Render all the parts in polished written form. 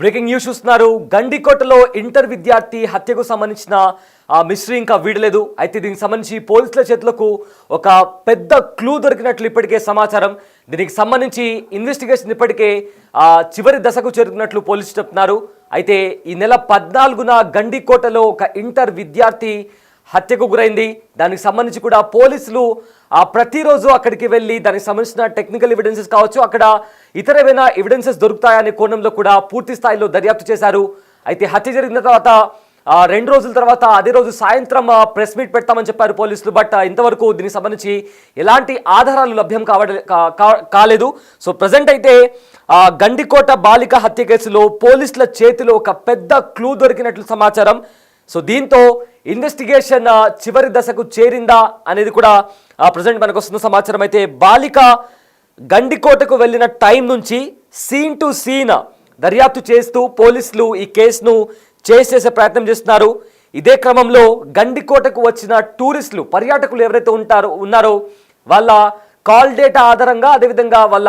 Breaking news చూస్తున్నారు. గండికోటలో inter విద్యార్థి హత్యకు సంబంధించిన మిస్టరీ ఇంకా వీడలేదు. అయితే దీనికి సంబంధించి పోలీసుల చేతులకు ఒక పెద్ద క్లూ దొరికినట్లు ఇప్పటికే సమాచారం. దీనికి సంబంధించి ఇన్వెస్టిగేషన్ ఇప్పటికే చివరి దశకు చేరుకున్నట్లు పోలీసులు చెప్తున్నారు. అయితే ఈ నెల 14న గండికోటలో ఒక ఇంటర్ విద్యార్థి హత్యకు గురైంది. దానికి సంబంధించి కూడా పోలీసులు ప్రతిరోజు అక్కడికి వెళ్ళి దానికి సంబంధించిన టెక్నికల్ ఎవిడెన్సెస్ కావచ్చు, అక్కడ ఇతర ఏమైనా ఎవిడెన్సెస్ దొరుకుతాయనే కోణంలో కూడా పూర్తి స్థాయిలో దర్యాప్తు చేశారు. అయితే హత్య జరిగిన తర్వాత 2 రోజుల తర్వాత అదే రోజు సాయంత్రం ప్రెస్ మీట్ పెడతామని చెప్పారు పోలీసులు. బట్ ఇంతవరకు దీనికి సంబంధించి ఎలాంటి ఆధారాలు లభ్యం కాలేదు. సో ప్రజెంట్ అయితే గండికోట బాలిక హత్య కేసులో పోలీసుల చేతిలో ఒక పెద్ద క్లూ దొరికినట్లు సమాచారం. సో దీంతో ఇన్వెస్టిగేషన్ చివరి దశకు చేరిందా అనేది కూడా ప్రజెంట్ మనకు వస్తున్న సమాచారం. అయితే బాలిక గండికోటకు వెళ్ళిన టైం నుంచి సీన్ టు సీన్ దర్యాప్తు చేస్తూ పోలీసులు ఈ కేసును చేసే ప్రయత్నం చేస్తున్నారు. ఇదే క్రమంలో గండికోటకు వచ్చిన టూరిస్టులు, పర్యాటకులు ఎవరైతే ఉన్నారో వాళ్ళ కాల్ డేటా ఆధారంగా, అదేవిధంగా వాళ్ళ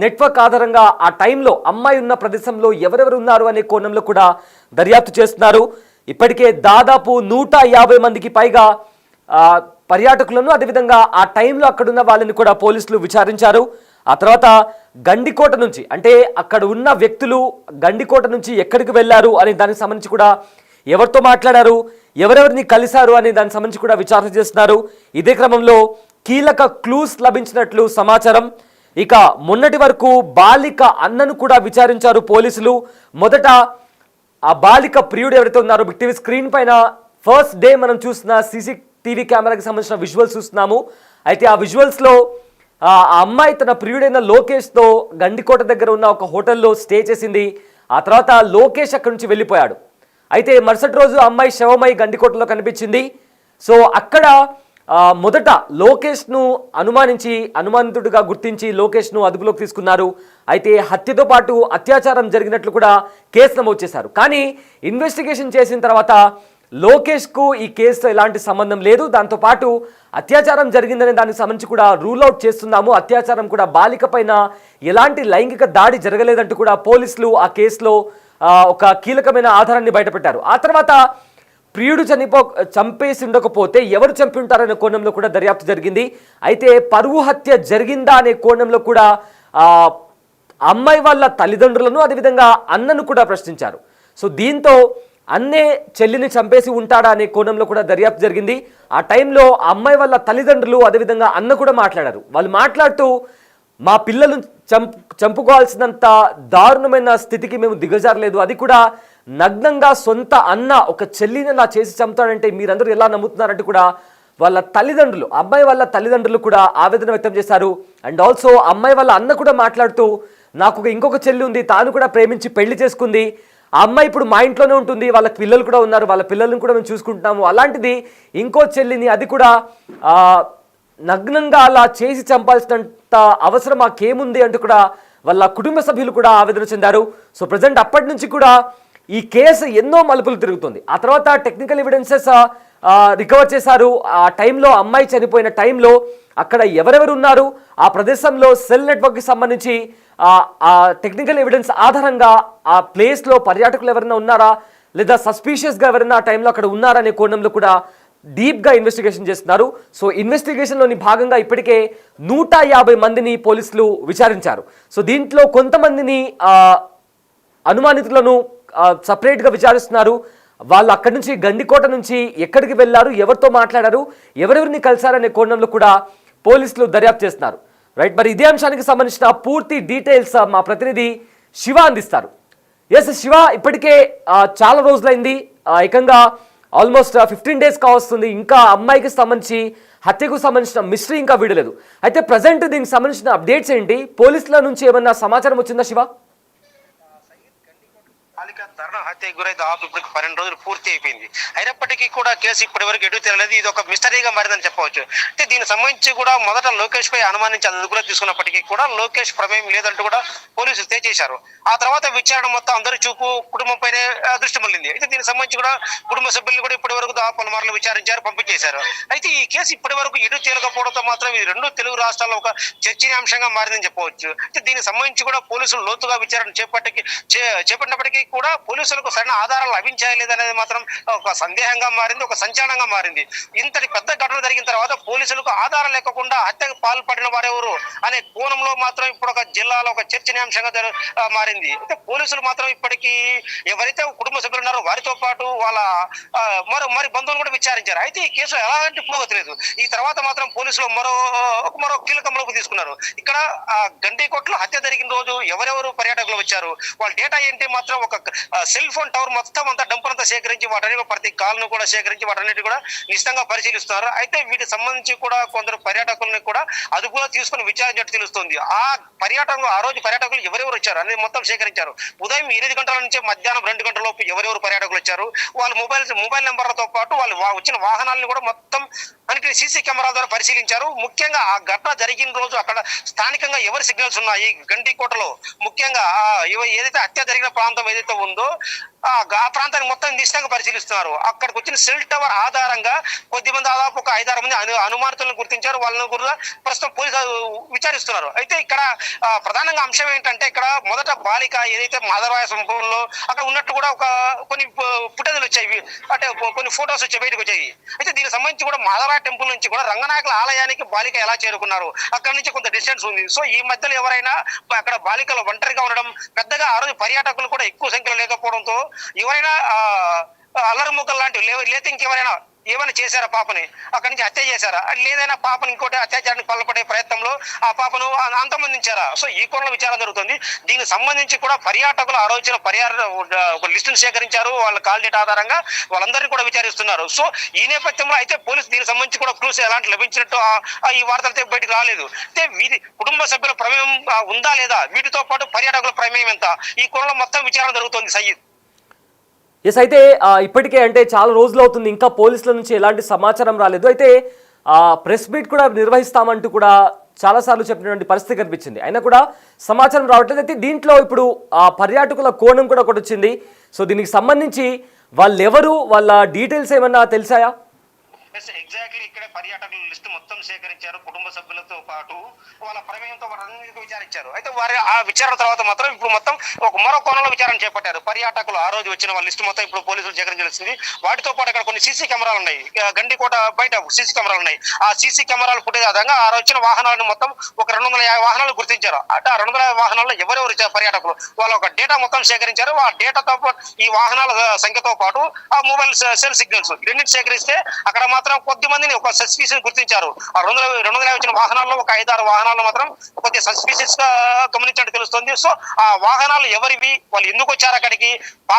నెట్వర్క్ ఆధారంగా ఆ టైంలో అమ్మాయి ఉన్న ప్రదేశంలో ఎవరెవరు ఉన్నారు అనే కోణంలో కూడా దర్యాప్తు చేస్తున్నారు. ఇప్పటికే దాదాపు 150 మందికి పైగా పర్యాటకులను, అదేవిధంగా ఆ టైంలో అక్కడున్న వాళ్ళని కూడా పోలీసులు విచారించారు. ఆ తర్వాత గండికోట నుంచి, అంటే అక్కడ ఉన్న వ్యక్తులు గండికోట నుంచి ఎక్కడికి వెళ్ళారు అనే దానికి సంబంధించి కూడా, ఎవరితో మాట్లాడారు, ఎవరెవరిని కలిశారు అనే దానికి సంబంధించి కూడా విచారణ చేస్తున్నారు. ఇదే క్రమంలో కీలక క్లూస్ లభించినట్లు సమాచారం. ఇక మొన్నటి వరకు బాలిక అన్నను కూడా విచారించారు పోలీసులు. మొదట ఆ బాలిక ప్రియుడు ఎవరైతే ఉన్నారో, బిగ్ టీవీ స్క్రీన్ పైన ఫస్ట్ డే మనం చూసిన CCTV కెమెరాకి సంబంధించిన విజువల్స్ చూస్తున్నాము. అయితే ఆ విజువల్స్లో ఆ అమ్మాయి తన ప్రియుడైన లోకేష్తో గండికోట దగ్గర ఉన్న ఒక హోటల్లో స్టే చేసింది. ఆ తర్వాత లోకేష్ అక్కడి నుంచి వెళ్ళిపోయాడు. అయితే మరుసటి రోజు అమ్మాయి శవమై గండికోటలో కనిపించింది. సో అక్కడ మొదట లోకేష్ను అనుమానితుడిగా గుర్తించి లోకేష్ను అదుపులోకి తీసుకున్నారు. అయితే హత్యతో పాటు అత్యాచారం జరిగినట్లు కూడా కేసు నమోదు చేశారు. కానీ ఇన్వెస్టిగేషన్ చేసిన తర్వాత లోకేష్కు ఈ కేసుతో ఎలాంటి సంబంధం లేదు, దాంతోపాటు అత్యాచారం జరిగిందనే దానికి సంబంధించి కూడా రూల్ అవుట్ చేస్తున్నాము, అత్యాచారం కూడా బాలిక పైన ఎలాంటి లైంగిక దాడి జరగలేదంటూ కూడా పోలీసులు ఆ కేసులో ఒక కీలకమైన ఆధారాన్ని బయటపెట్టారు. ఆ తర్వాత ప్రియుడు చంపేసి ఉండకపోతే ఎవరు చంపి ఉంటారనే కోణంలో కూడా దర్యాప్తు జరిగింది. అయితే పరువు హత్య జరిగిందా అనే కోణంలో కూడా అమ్మాయి వాళ్ళ తల్లిదండ్రులను, అదేవిధంగా అన్నను కూడా ప్రశ్నించారు. సో దీంతో అన్నే చెల్లిని చంపేసి ఉంటాడా అనే కోణంలో కూడా దర్యాప్తు జరిగింది. ఆ టైంలో అమ్మాయి వాళ్ళ తల్లిదండ్రులు, అదేవిధంగా అన్న కూడా మాట్లాడారు. వాళ్ళు మాట్లాడుతూ, మా పిల్లలు చంపుకోవాల్సినంత దారుణమైన స్థితికి మేము దిగజారలేదు, అది కూడా నగ్నంగా సొంత అన్న ఒక చెల్లిని అలా చేసి చంపుతాడంటే మీరందరూ ఎలా నమ్ముతున్నారంటే కూడా వాళ్ళ తల్లిదండ్రులు, అమ్మాయి వాళ్ళ తల్లిదండ్రులు కూడా ఆవేదన వ్యక్తం చేశారు. అండ్ ఆల్సో అమ్మాయి వాళ్ళ అన్న కూడా మాట్లాడుతూ, నాకు ఇంకొక చెల్లి ఉంది, తాను కూడా ప్రేమించి పెళ్లి చేసుకుంది, ఆ అమ్మాయి ఇప్పుడు మా ఇంట్లోనే ఉంటుంది, వాళ్ళ పిల్లలు కూడా ఉన్నారు, వాళ్ళ పిల్లలను కూడా మేము చూసుకుంటున్నాము, అలాంటిది ఇంకో చెల్లిని అది కూడా నగ్నంగా అలా చేసి చంపాల్సినంత అవసరం మాకేముంది అంటూ కూడా వాళ్ళ కుటుంబ సభ్యులు కూడా ఆవేదన చెందారు. సో ప్రజెంట్ అప్పటి నుంచి కూడా ఈ కేసు ఎన్నో మలుపులు తిరుగుతుంది. ఆ తర్వాత టెక్నికల్ ఎవిడెన్సెస్ రికవర్ చేశారు. ఆ టైంలో అమ్మాయి చనిపోయిన టైంలో అక్కడ ఎవరెవరు ఉన్నారు, ఆ ప్రదేశంలో సెల్ నెట్వర్క్కి సంబంధించి ఆ టెక్నికల్ ఎవిడెన్స్ ఆధారంగా ఆ ప్లేస్లో పర్యాటకులు ఎవరైనా ఉన్నారా, లేదా సస్పీషియస్గా ఎవరైనా ఆ టైంలో అక్కడ ఉన్నారా అనే కోణంలో కూడా డీప్గా ఇన్వెస్టిగేషన్ చేస్తున్నారు. సో ఇన్వెస్టిగేషన్లోని భాగంగా ఇప్పటికే 150 మందిని పోలీసులు విచారించారు. సో దీంట్లో కొంతమందిని అనుమానితులను సపరేట్గా విచారిస్తున్నారు. వాళ్ళు అక్కడి నుంచి గండికోట నుంచి ఎక్కడికి వెళ్ళారు, ఎవరితో మాట్లాడారు, ఎవరెవరిని కలిశారనే కోణంలో కూడా పోలీసులు దర్యాప్తు చేస్తున్నారు. రైట్, మరి ఇదే అంశానికి సంబంధించిన పూర్తి డీటెయిల్స్ మా ప్రతినిధి శివ అందిస్తారు. ఎస్ శివ, ఇప్పటికే చాలా రోజులైంది, ఏకంగా ఆల్మోస్ట్ 15 days కావస్తుంది, ఇంకా అమ్మాయికి సంబంధించి హత్యకు సంబంధించిన మిస్టరీ ఇంకా వీడలేదు. అయితే ప్రజెంట్ దీనికి సంబంధించిన అప్డేట్స్ ఏంటి, పోలీసుల నుంచి ఏమన్నా సమాచారం వచ్చిందా శివ? బాలిక దారుణ హత్యకు గురై దాదాపు ఇప్పుడు 12 రోజులు పూర్తి అయిపోయింది. అయినప్పటికీ కూడా కేసు ఇప్పటి వరకు ఎటు తెలియలేదు. ఇది ఒక మిస్టరీగా మారిందని చెప్పవచ్చు. అయితే దీనికి సంబంధించి కూడా మొదట లోకేష్ పై అనుమానించి అదుపులో తీసుకున్నప్పటికీ కూడా లోకేష్ ప్రమేయం లేదంటూ కూడా పోలీసులు తేల్చేశారు. ఆ తర్వాత విచారణ మొత్తం అందరి చూపు కుటుంబంపైనే దృష్టి మళ్ళింది. అయితే దీనికి సంబంధించి కూడా కుటుంబ సభ్యులు కూడా ఇప్పటి వరకు దాదాపు పలుమార్లు విచారించారు, పంపించేశారు. అయితే ఈ కేసు ఇప్పటి వరకు ఎటు తేలకపోవడంతో మాత్రం ఇది 2 తెలుగు రాష్ట్రాల్లో ఒక చర్చనీయాంశంగా మారిందని చెప్పవచ్చు. అయితే దీనికి సంబంధించి కూడా పోలీసులు లోతుగా విచారణ చేపట్టినప్పటికీ కూడా పోలీసులకు సరైన ఆధారాలు లభించాయి లేదనేది మాత్రం ఒక సందేహంగా మారింది, ఒక సంచలనంగా మారింది. ఇంతటి పెద్ద ఘటన జరిగిన తర్వాత పోలీసులకు ఆధారం లేకుండా హత్యకు పాల్పడిన వారెవరు అనే కోణంలో మాత్రం ఇప్పుడు ఒక జిల్లాలో ఒక చర్చనీయాంశంగా మారింది. అయితే పోలీసులు మాత్రం ఇప్పటికీ ఎవరైతే కుటుంబ సభ్యులు ఉన్నారో వారితో పాటు వాళ్ళ మరి బంధువులు కూడా విచారించారు. అయితే ఈ కేసు ఎలాంటి పురోగతి లేదు. ఈ తర్వాత మాత్రం పోలీసులు మరో కీలకంలోకి తీసుకున్నారు. ఇక్కడ గండికోటలో హత్య జరిగిన రోజు ఎవరెవరు పర్యాటకులు వచ్చారు, వాళ్ళ డేటా ఏంటి మాత్రం ఒక సెల్ ఫోన్ టవర్ మొత్తం అంతా డంపులంతా సేకరించి వాటన్నిటి ప్రతి కాల్ను కూడా సేకరించి వాటన్నిటి కూడా నిశ్చితంగా పరిశీలిస్తున్నారు. అయితే వీటికి సంబంధించి కూడా కొందరు పర్యాటకులను కూడా అదుపులో తీసుకుని విచారించినట్టు తెలుస్తుంది. ఆ రోజు పర్యాటకులు ఎవరెవరు వచ్చారు అనేది మొత్తం సేకరించారు. ఉదయం 8 గంటల నుంచి మధ్యాహ్నం 2 గంటల లోపు ఎవరెవరు పర్యాటకులు వచ్చారు, వాళ్ళ మొబైల్ నెంబర్లతో పాటు వాళ్ళు వచ్చిన వాహనాలను కూడా మొత్తం అన్నిటిని సీసీ కెమెరాల ద్వారా పరిశీలించారు. ముఖ్యంగా ఆ ఘటన జరిగిన రోజు అక్కడ స్థానికంగా ఎవరి సిగ్నల్స్ ఉన్నాయి గండికోటలో, ముఖ్యంగా ఏదైతే హత్య జరిగిన ప్రాంతం ఏదైతే ఉందో ఆ ప్రాంతాన్ని మొత్తం నిశ్చితంగా పరిశీలిస్తున్నారు. అక్కడికి వచ్చిన సెల్ టవర్ ఆధారంగా కొద్దిమంది దాదాపు ఒక 5-6 మంది అనుమానితులను గుర్తించారు. వాళ్ళని కూడా ప్రస్తుతం పోలీసులు విచారిస్తున్నారు. అయితే ఇక్కడ ప్రధానంగా అంశం ఏంటంటే ఇక్కడ మొదట బాలిక ఏదైతే మాధవరాయ సంభవంలో అక్కడ ఉన్నట్టు కూడా కొన్ని ఫుటేజ్లు వచ్చాయి, అంటే కొన్ని ఫొటోస్ వచ్చాయి, బయటకు వచ్చాయి. అయితే దీనికి సంబంధించి కూడా మాధవరాయ టెంపుల్ నుంచి కూడా రంగనాయకుల ఆలయానికి బాలిక ఎలా చేరుకున్నారు, అక్కడ నుంచి కొంత డిస్టెన్స్ ఉంది. సో ఈ మధ్యలో ఎవరైనా అక్కడ బాలికలు ఒంటరిగా ఉండడం, పెద్దగా ఆ రోజు పర్యాటకులు కూడా ఎక్కువ సంఖ్యలో లేకపోవడంతో ఎవరైనా అల్లరి ముక్కలు లాంటివి లేకపోతే ఇంకెవరైనా ఏమైనా చేశారా పాపని, అక్కడి నుంచి హత్య చేశారా, లేదైనా పాపను ఇంకోటి అత్యాచారానికి పాల్పడే ప్రయత్నంలో ఆ పాపను అంతమందించారా. సో ఈ కోణంలో విచారణ జరుగుతుంది. దీనికి సంబంధించి కూడా పర్యాటకులు ఆ రోజున ఒక లిస్టును సేకరించారు. వాళ్ళ కాల్ డేటా ఆధారంగా వాళ్ళందరినీ కూడా విచారిస్తున్నారు. సో ఈ నేపథ్యంలో అయితే పోలీసు దీనికి సంబంధించి కూడా క్లూస్ ఎలాంటి లభించినట్టు ఈ వార్తలతో బయటకు రాలేదు. అయితే వీరి కుటుంబ సభ్యుల ప్రమేయం ఉందా లేదా, వీటితో పాటు పర్యాటకుల ప్రమేయం ఎంత, ఈ కోణంలో మొత్తం విచారణ జరుగుతుంది. సయ్యద్ ఎస్, అయితే ఇప్పటికే అంటే చాలా రోజులు అవుతుంది, ఇంకా పోలీసుల నుంచి ఎలాంటి సమాచారం రాలేదు. అయితే ప్రెస్ మీట్ కూడా నిర్వహిస్తామంటూ కూడా చాలాసార్లు చెప్పినటువంటి పరిస్థితి కనిపించింది, అయినా కూడా సమాచారం రావట్లేదు. అయితే దీంట్లో ఇప్పుడు పర్యాటకుల కోణం కూడా ఒకటి వచ్చింది. సో దీనికి సంబంధించి వాళ్ళు ఎవరు, వాళ్ళ డీటెయిల్స్ ఏమన్నా తెలిసాయా? ఎగ్జాక్ట్లీ ఇక్కడ పర్యాటకుల లిస్టు మొత్తం సేకరించారు. కుటుంబ సభ్యులతో పాటు వాళ్ళ ప్రమేయంతో వారందరికీ విచారించారు. అయితే వారి ఆ విచారణ తర్వాత మాత్రం ఇప్పుడు మొత్తం మరో కోణంలో విచారణ చేపట్టారు. పర్యాటకులు ఆ రోజు వచ్చిన వాళ్ళ లిస్టు మొత్తం ఇప్పుడు పోలీసులు సేకరించాల్సింది. వాటితో పాటు అక్కడ కొన్ని సీసీ కెమెరాలు ఉన్నాయి, గండికోట బయట సీసీ కెమెరాలు ఉన్నాయి. ఆ సీసీ కెమెరాలు ఫుటేజ్ ఆధారంగా ఆ రోజు వచ్చిన వాహనాలను మొత్తం ఒక 250 వాహనాలు గుర్తించారు. అంటే ఆ 250 వాహనాల్లో ఎవరెవరు పర్యాటకులు వాళ్ళ ఒక డేటా మొత్తం సేకరించారు. ఆ డేటాతో పాటు ఈ వాహనాల సంఖ్యతో పాటు ఆ మొబైల్ సెల్ సిగ్నల్స్ రెండింటి సేకరిస్తే అక్కడ మాత్రం కొద్ది మందిని ఒక సస్పీషియస్ గుర్తించారు. ఆ 250 వచ్చిన వాహనాల్లో ఒక 5-6 వాహనాలు మాత్రం కొద్దిగా సస్పీషియస్ గా గమనించినట్టు తెలుస్తుంది. సో ఆ వాహనాలు ఎవరివి, వాళ్ళు ఎందుకు వచ్చారు అక్కడికి, ఆ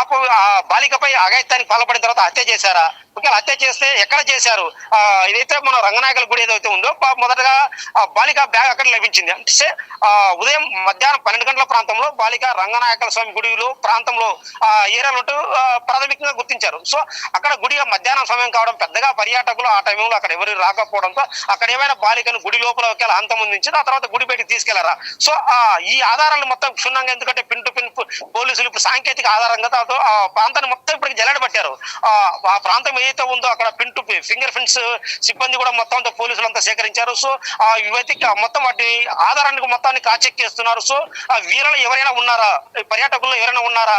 బాలికపై అఘాయిత్యానికి పాల్పడిన తర్వాత హత్య చేశారా, ఒకవేళ హత్య చేస్తే ఎక్కడ చేశారు, ఇదైతే మన రంగనాయకుల గుడి ఏదైతే ఉందో మొదటగా బాలిక బ్యాగ్ అక్కడ లభించింది. అంటే ఉదయం మధ్యాహ్నం 12 గంటల ప్రాంతంలో బాలిక రంగనాయకుల స్వామి గుడిలో ప్రాంతంలో ఏరియాలో ప్రాథమికంగా గుర్తించారు. సో అక్కడ గుడి మధ్యాహ్నం సమయం కావడం, పెద్దగా పర్యాటకులు ఆ టైంలో అక్కడ ఎవరు రాకపోవడంతో అక్కడ ఏమైనా బాలికను గుడి లోపల ఒకవేళ అంతమందించి ఆ తర్వాత గుడి బయటికి తీసుకెళ్లారా. సో ఈ ఆధారాలు మొత్తం క్షుణ్ణంగా, ఎందుకంటే పిన్ టు పిన్ పోలీసులు ఇప్పుడు సాంకేతిక ఆధారంగా ఆ ప్రాంతాన్ని మొత్తం ఇప్పటికి జల్లెడబట్టారు. ఆ ప్రాంతం ఏదైతే ఉందో అక్కడ పిన్ టు ఫింగర్ ప్రింట్స్ సిబ్బంది కూడా మొత్తం పోలీసులు అంతా సేకరించారు. సో ఇవైతే మొత్తం వాటి ఆధారానికి మొత్తాన్ని కాచెక్ చేస్తున్నారు. సో వీళ్ళలో ఎవరైనా ఉన్నారా, పర్యాటకుల్లో ఎవరైనా ఉన్నారా,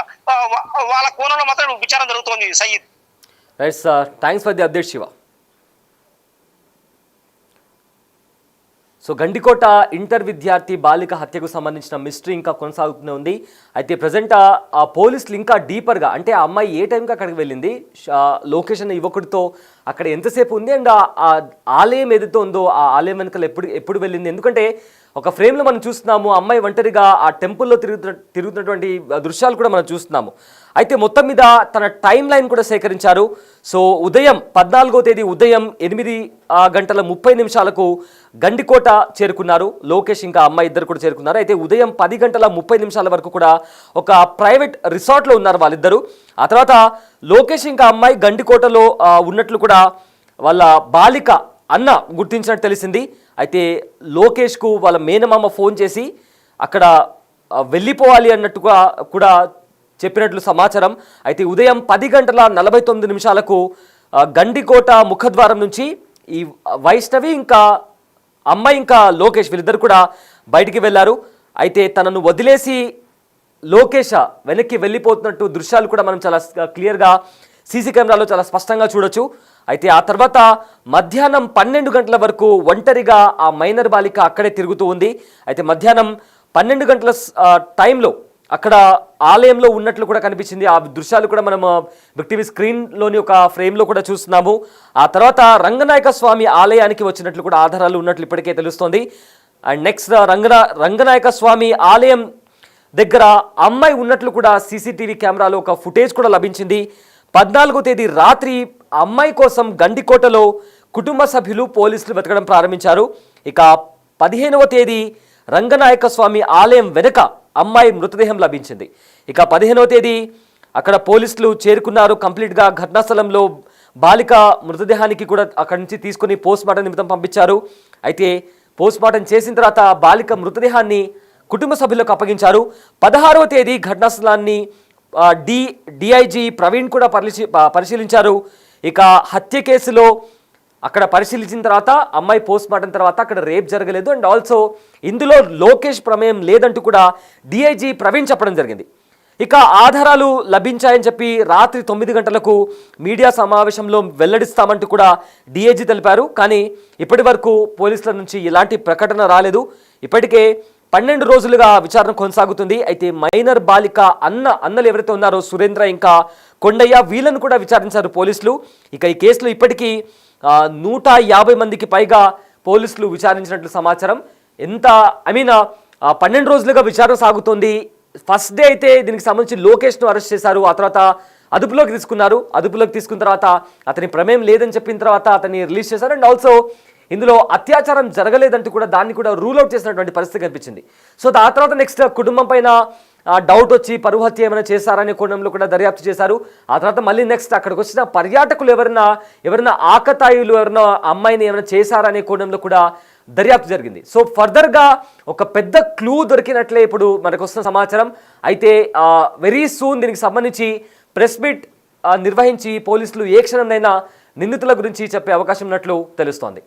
వాళ్ళ కోణంలో మాత్రం విచారణ జరుగుతోంది. Syed right sir, thanks for the update Shiva. So Gandikota inter విద్యార్థి బాలిక హత్యకు సంబంధించిన మిస్టరీ ఇంకా కొనసాగుతూనే ఉంది. అయితే ప్రజెంట్ ఆ పోలీసులు ఇంకా డీపర్గా, అంటే ఆ అమ్మాయి ఏ టైంకి అక్కడికి వెళ్ళింది, లొకేషన్ యువకుడితో అక్కడ ఎంతసేపు ఉంది, అండ్ ఆ ఆలయం ఏదైతే ఉందో ఆ ఆలయం వెనుకలు ఎప్పుడు వెళ్ళింది. ఎందుకంటే ఒక ఫ్రేమ్లో మనం చూస్తున్నాము, అమ్మాయి ఒంటరిగా ఆ టెంపుల్లో తిరుగుతున్నటువంటి దృశ్యాలు కూడా మనం చూస్తున్నాము. అయితే మొత్తం మీద తన టైం లైన్ కూడా సేకరించారు. సో ఉదయం 14వ తేదీ ఉదయం 8:30 గండికోట చేరుకున్నారు. లోకేష్ ఇంకా అమ్మాయి ఇద్దరు కూడా చేరుకున్నారు. అయితే ఉదయం 10:30 వరకు కూడా ఒక ప్రైవేట్ రిసార్ట్లో ఉన్నారు వాళ్ళిద్దరు. ఆ తర్వాత లోకేష్ ఇంకా అమ్మాయి గండికోటలో ఉన్నట్లు కూడా వాళ్ళ బాలిక అన్న గుర్తించినట్టు తెలిసింది. అయితే లోకేష్కు వాళ్ళ మేనమామ ఫోన్ చేసి అక్కడ వెళ్ళిపోవాలి అన్నట్టుగా కూడా చెప్పినట్లు సమాచారం. అయితే ఉదయం 10:49 గండికోట ముఖద్వారం నుంచి ఈ వైష్ణవి ఇంకా అమ్మాయి ఇంకా లోకేష్ వీళ్ళిద్దరు కూడా బయటికి వెళ్ళారు. అయితే తనను వదిలేసి లోకేష్ వెనక్కి వెళ్ళిపోతున్నట్టు దృశ్యాలు కూడా మనం చాలా క్లియర్గా సీసీ కెమెరాలో చాలా స్పష్టంగా చూడొచ్చు. అయితే ఆ తర్వాత మధ్యాహ్నం 12 గంటల వరకు ఒంటరిగా ఆ మైనర్ బాలిక అక్కడే తిరుగుతూ ఉంది. అయితే మధ్యాహ్నం 12 గంటల టైంలో అక్కడ ఆలయంలో ఉన్నట్లు కూడా కనిపించింది. ఆ దృశ్యాలు కూడా మనం బిగ్ టీవీ స్క్రీన్లోని ఒక ఫ్రేమ్లో కూడా చూస్తున్నాము. ఆ తర్వాత రంగనాయక స్వామి ఆలయానికి వచ్చినట్లు కూడా ఆధారాలు ఉన్నట్లు ఇప్పటికే తెలుస్తోంది. అండ్ నెక్స్ట్ రంగనాయక స్వామి ఆలయం దగ్గర అమ్మాయి ఉన్నట్లు కూడా సీసీటీవీ కెమెరాలో ఒక ఫుటేజ్ కూడా లభించింది. 14వ తేదీ రాత్రి అమ్మాయి కోసం గండికోటలో కుటుంబ సభ్యులు పోలీసులు వెతకడం ప్రారంభించారు. ఇక 15వ తేదీ రంగనాయక స్వామి ఆలయం వెనుక అమ్మాయి మృతదేహం లభించింది. ఇక 15వ తేదీ అక్కడ పోలీసులు చేరుకున్నారు. కంప్లీట్గా ఘటనా స్థలంలో బాలిక మృతదేహానికి కూడా అక్కడి నుంచి తీసుకుని పోస్ట్మార్టం నిమిత్తం పంపించారు. అయితే పోస్ట్మార్టం చేసిన తర్వాత బాలిక మృతదేహాన్ని కుటుంబ సభ్యులకు అప్పగించారు. 16వ తేదీ ఘటనా స్థలాన్ని డిఐజీ ప్రవీణ్ కూడా పరిశీలించారు. ఇక హత్య కేసులో అక్కడ పరిశీలించిన తర్వాత అమ్మాయి పోస్ట్మార్టం తర్వాత అక్కడ రేప్ జరగలేదు అండ్ ఆల్సో ఇందులో లోకేష్ ప్రమేయం లేదంటూ కూడా డిఐజీ ప్రవీణ్ చెప్పడం జరిగింది. ఇక ఆధారాలు లభించాయని చెప్పి రాత్రి 9 గంటలకు మీడియా సమావేశంలో వెల్లడిస్తామంటూ కూడా డిఐజీ తెలిపారు. కానీ ఇప్పటి వరకు పోలీసుల నుంచి ఎలాంటి ప్రకటన రాలేదు. ఇప్పటికే 12 రోజులుగా విచారణ కొనసాగుతుంది. అయితే మైనర్ బాలిక అన్నలు ఎవరైతే ఉన్నారో సురేంద్ర ఇంకా కొండయ్య వీళ్ళను కూడా విచారించారు పోలీసులు. ఇక ఈ కేసులో ఇప్పటికీ 150 మందికి పైగా పోలీసులు విచారించినట్లు సమాచారం. 12 రోజులుగా విచారణ సాగుతోంది. ఫస్ట్ డే అయితే దీనికి సంబంధించి లోకేష్ను అరెస్ట్ చేశారు. ఆ తర్వాత అదుపులోకి తీసుకున్నారు. అదుపులోకి తీసుకున్న తర్వాత అతని ప్రమేయం లేదని చెప్పిన తర్వాత అతన్ని రిలీజ్ చేశారు. అండ్ ఆల్సో ఇందులో అత్యాచారం జరగలేదంటూ కూడా దాన్ని కూడా రూల్ అవుట్ చేసినటువంటి పరిస్థితి కనిపించింది. సో ఆ తర్వాత నెక్స్ట్ కుటుంబం పైన డౌట్ వచ్చి పరువు హత్య ఏమైనా చేశారనే కోణంలో కూడా దర్యాప్తు చేశారు. ఆ తర్వాత మళ్ళీ నెక్స్ట్ అక్కడికి వచ్చిన పర్యాటకులు ఎవరైనా ఆకతాయిలు ఎవరైనా అమ్మాయిని ఏమైనా చేశారనే కోణంలో కూడా దర్యాప్తు జరిగింది. సో ఫర్దర్గా ఒక పెద్ద క్లూ దొరికినట్లే ఇప్పుడు మనకు వస్తున్న సమాచారం. అయితే వెరీ సూన్ దీనికి సంబంధించి ప్రెస్ మీట్ నిర్వహించి పోలీసులు ఏ క్షణంనైనా నిందితుల గురించి చెప్పే అవకాశం ఉన్నట్లు తెలుస్తోంది.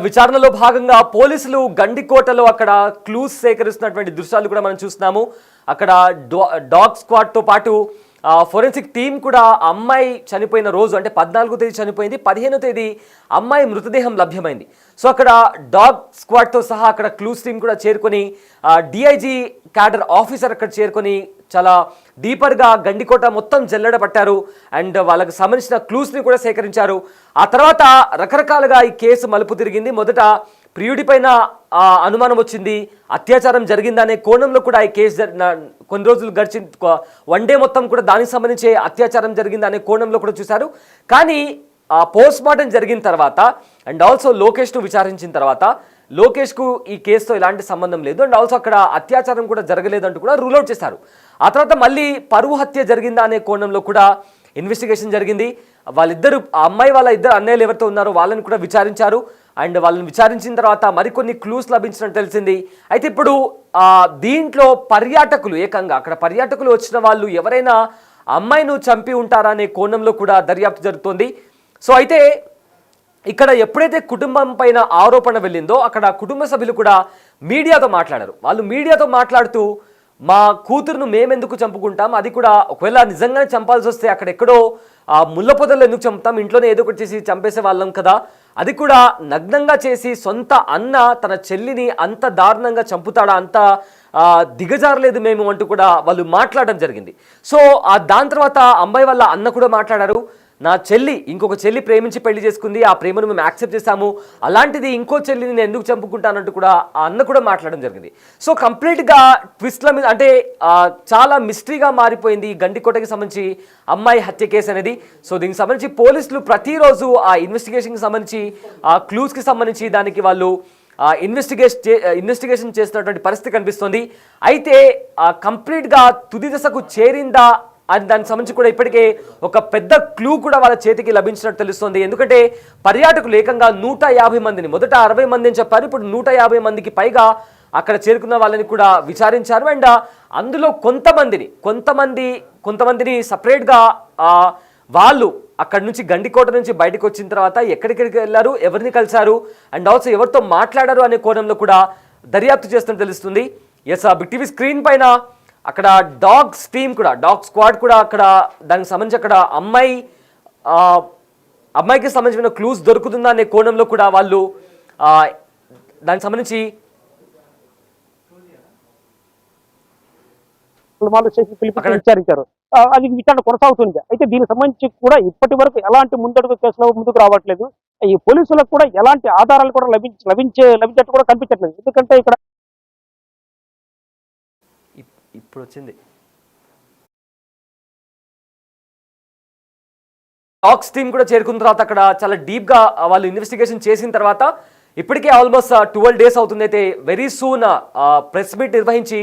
విచారణలో భాగంగా పోలీసులు గండికోటలో అక్కడ క్లూస్ సేకరిస్తున్నటువంటి దృశ్యాలు కూడా మనం చూస్తున్నాము. అక్కడ డాగ్ స్క్వాడ్తో పాటు ఫోరెన్సిక్ టీం కూడా అమ్మాయి చనిపోయిన రోజు అంటే 14వ తేదీ చనిపోయింది, 15వ తేదీ అమ్మాయి మృతదేహం లభ్యమైంది. సో అక్కడ డాగ్ స్క్వాడ్తో సహా అక్కడ క్లూస్ టీం కూడా చేరుకొని డిఐజీ క్యాడర్ ఆఫీసర్ అక్కడ చేరుకొని చాలా డీపర్గా గండికోట మొత్తం జల్లెడ పట్టారు అండ్ వాళ్ళకి సంబంధించిన క్లూస్ని కూడా సేకరించారు. ఆ తర్వాత రకరకాలుగా ఈ కేసు మలుపు తిరిగింది. మొదట ప్రియుడి పైన అనుమానం వచ్చింది, అత్యాచారం జరిగిందనే కోణంలో కూడా ఈ కేసు కొన్ని రోజులు గడిచింది. 1 డే మొత్తం కూడా దానికి సంబంధించి అత్యాచారం జరిగిందనే కోణంలో కూడా చూశారు. కానీ పోస్ట్ మార్టం జరిగిన తర్వాత అండ్ ఆల్సో లోకేష్ను విచారించిన తర్వాత లోకేష్కు ఈ కేసుతో ఎలాంటి సంబంధం లేదు అండ్ ఆల్సో అక్కడ అత్యాచారం కూడా జరగలేదంటూ కూడా రూల్ అవుట్ చేశారు. ఆ తర్వాత మళ్ళీ పరువు హత్య జరిగిందా అనే కోణంలో కూడా ఇన్వెస్టిగేషన్ జరిగింది. వాళ్ళిద్దరు అమ్మాయి వాళ్ళ ఇద్దరు అన్నయ్యలు ఎవరితో ఉన్నారో వాళ్ళని కూడా విచారించారు అండ్ వాళ్ళని విచారించిన తర్వాత మరికొన్ని క్లూస్ లభించినట్టు తెలిసింది. అయితే ఇప్పుడు దీంట్లో పర్యాటకులు ఏకంగా అక్కడ పర్యాటకులు వచ్చిన వాళ్ళు ఎవరైనా అమ్మాయిను చంపి ఉంటారా అనే కోణంలో కూడా దర్యాప్తు జరుగుతోంది. సో అయితే ఇక్కడ ఎప్పుడైతే కుటుంబం పైన ఆరోపణ వెళ్ళిందో అక్కడ కుటుంబ సభ్యులు కూడా మీడియాతో మాట్లాడారు. వాళ్ళు మీడియాతో మాట్లాడుతూ మా కూతురును మేమెందుకు చంపుకుంటాం, అది కూడా ఒకవేళ నిజంగానే చంపాల్సి వస్తే అక్కడ ఎక్కడో ముళ్ళ పొదల్లో ఎందుకు చంపుతాం, ఇంట్లోనే ఏదో ఒకటి చేసి చంపేసే వాళ్ళం కదా, అది కూడా నగ్నంగా చేసి సొంత అన్న తన చెల్లిని అంత దారుణంగా చంపుతాడా, అంత దిగజారలేదు మేము అంటూ కూడా వాళ్ళు మాట్లాడడం జరిగింది. సో దాని తర్వాత అమ్మాయి వాళ్ళ అన్న కూడా మాట్లాడారు. నా చెల్లి ఇంకొక చెల్లి ప్రేమించి పెళ్లి చేసుకుంది, ఆ ప్రేమను మేము యాక్సెప్ట్ చేశాము, అలాంటిది ఇంకో చెల్లిని నేను ఎందుకు చంపుకుంటానంటూ కూడా ఆ అన్న కూడా మాట్లాడడం జరిగింది. సో కంప్లీట్గా ట్విస్ట్ల మీద అంటే చాలా మిస్టరీగా మారిపోయింది ఈ గండికోటకి సంబంధించి అమ్మాయి హత్య కేసు అనేది. సో దీనికి సంబంధించి పోలీసులు ప్రతిరోజు ఆ ఇన్వెస్టిగేషన్కి సంబంధించి ఆ క్లూస్కి సంబంధించి దానికి వాళ్ళు ఇన్వెస్టిగేషన్ చేస్తున్నటువంటి పరిస్థితి కనిపిస్తుంది. అయితే కంప్లీట్గా తుది దశకు చేరిందా అని దానికి సంబంధించి కూడా ఇప్పటికే ఒక పెద్ద క్లూ కూడా వాళ్ళ చేతికి లభించినట్టు తెలుస్తుంది. ఎందుకంటే పర్యాటకులు ఏకంగా 150 మందిని, మొదట 60 మంది అని చెప్పారు, ఇప్పుడు 150 మందికి పైగా అక్కడ చేరుకున్న వాళ్ళని కూడా విచారించారు. అండ్ అందులో కొంతమందిని సపరేట్గా వాళ్ళు అక్కడ నుంచి గండికోట నుంచి బయటకు వచ్చిన తర్వాత ఎక్కడికి వెళ్ళారు, ఎవరిని కలిశారు, అండ్ ఆల్సో ఎవరితో మాట్లాడారు అనే కోణంలో కూడా దర్యాప్తు చేస్తున్నట్టు తెలుస్తుంది. ఎస్, బిగ్ టీవీ స్క్రీన్ పైన అక్కడ డాగ్ స్క్వాడ్ కూడా అక్కడ దానికి సంబంధించి అక్కడ అమ్మాయికి సంబంధించిన క్లూస్ దొరుకుతుందా అనే కోణంలో కూడా వాళ్ళు దానికి సంబంధించి విచారించారు. అది విచారణ కొనసాగుతుంది. అయితే దీనికి సంబంధించి కూడా ఇప్పటి వరకు ఎలాంటి కేసులో ముందుకు రావట్లేదు. ఈ పోలీసులకు కూడా ఎలాంటి ఆధారాలు కూడా లభించట్టు కూడా కనిపించట్లేదు. ఎందుకంటే ఇక్కడ ఇప్పుడు వచ్చింది డాగ్స్ టీమ్ కూడా చేరుకున్న తర్వాత అక్కడ చాలా డీప్గా వాళ్ళు ఇన్వెస్టిగేషన్ చేసిన తర్వాత ఇప్పటికే ఆల్మోస్ట్ 12 days అవుతుంది. అయితే వెరీ సూన్ ప్రెస్ మీట్ నిర్వహించి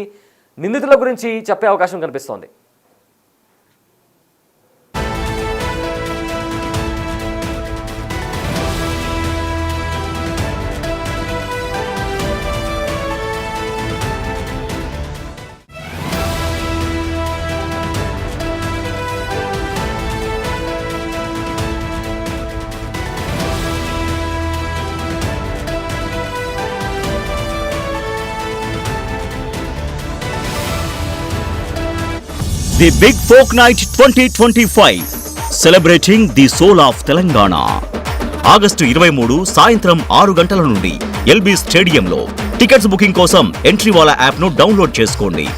నిందితుల గురించి చెప్పే అవకాశం కనిపిస్తోంది. The Big Folk Night 2025 celebrating the soul of Telangana. August 23 సాయంత్రం 6 గంటల నుండి ఎల్బీ స్టేడియంలో. టికెట్స్ బుకింగ్ కోసం ఎంట్రీ వాలా యాప్ను డౌన్లోడ్ చేసుకోండి.